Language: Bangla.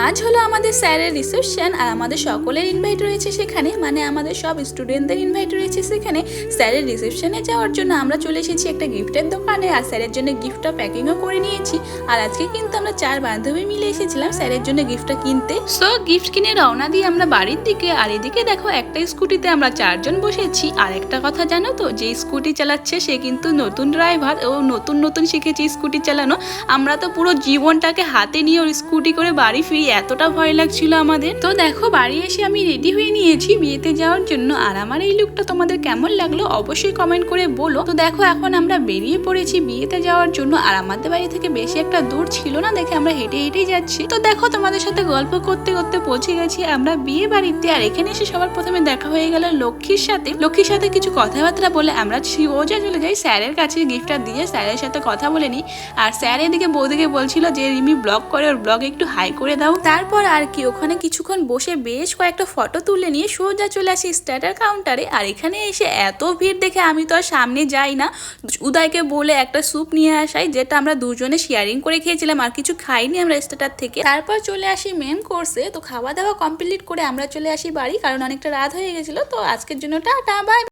আজ হলো আমাদের স্যারের রিসেপশন আর আমাদের সকলের ইনভাইট রয়েছে সেখানে, মানে আমাদের সব স্টুডেন্টদের ইনভাইট রয়েছে সেখানে। স্যারের রিসেপশনে যাওয়ার জন্য আমরা চলে এসেছি একটা গিফটের দোকানে, আর স্যারের জন্য গিফটটা প্যাকিংও করে নিয়েছি। আর আজকে কিন্তু আমরা 4 বান্ধবী মিলে এসেছিলাম স্যারের জন্য গিফটটা কিনতে। সো গিফট কিনে রওনা দিয়ে আমরা বাড়ির দিকে। আর এদিকে দেখো একটা স্কুটিতে আমরা 4 জন বসেছি। আর একটা কথা জানো তো, যে স্কুটি চালাচ্ছে সে কিন্তু নতুন ড্রাইভার, ও নতুন নতুন শিখেছে স্কুটি চালানো। আমরা তো পুরো জীবনটাকে হাতে নিয়ে ওর স্কুটি করে বাড়ি ফিরি, এতটা ভয় লাগছিল আমাদের। তো দেখো বাড়ি এসে আমি রেডি হয়ে নিয়েছি বিয়েতে যাওয়ার জন্য। আর আমার এই লুকটা তোমাদের কেমন লাগলো অবশ্যই কমেন্ট করে বলো। তো দেখো এখন আমরা বেরিয়ে পড়েছি বিয়েতে যাওয়ার জন্য। আর আমাদের বাড়ি থেকে বেশি একটা দূর ছিল না দেখে আমরা হেঁটে হেঁটেই যাচ্ছি। তো দেখো তোমাদের সাথে গল্প করতে করতে পৌঁছে গেছি আমরা বিয়ে বাড়িতে। আর এখানে এসে সবার প্রথমে দেখা হয়ে গেল লক্ষ্মীর সাথে কিছু কথাবার্তা বলে আমরা সোজা চলে যাই স্যারের কাছে গিফটটা দিয়ে স্যারের সাথে কথা বলে নিই। আর স্যার এদিকে বৌদিকে বলছিল যে রিমি ব্লগ করে, ওর ব্লগ একটু হাই করে দাও। তারপর আর কি ওখানে কিছুক্ষণ বসে বেশ কয়েকটা ফটো তুলে নিয়ে সোজা চলে আসি স্টার্টার কাউন্টারে। আর এখানে এসে এত ভিড় দেখে আমি তো আর সামনে যাই না, উদয়কে বলে একটা স্যুপ নিয়ে আসাই, যেটা আমরা দুজনে শেয়ারিং করে খেয়েছিলাম, আর কিছু খাইনি আমরা স্টার্টার থেকে। তারপর চলে আসি মেন কোর্সে। তো খাওয়া দাওয়া কমপ্লিট করে আমরা চলে আসি বাড়ি, কারণ অনেকটা রাত হয়ে গেছিলো। তো আজকের জন্য টাটা, বাই।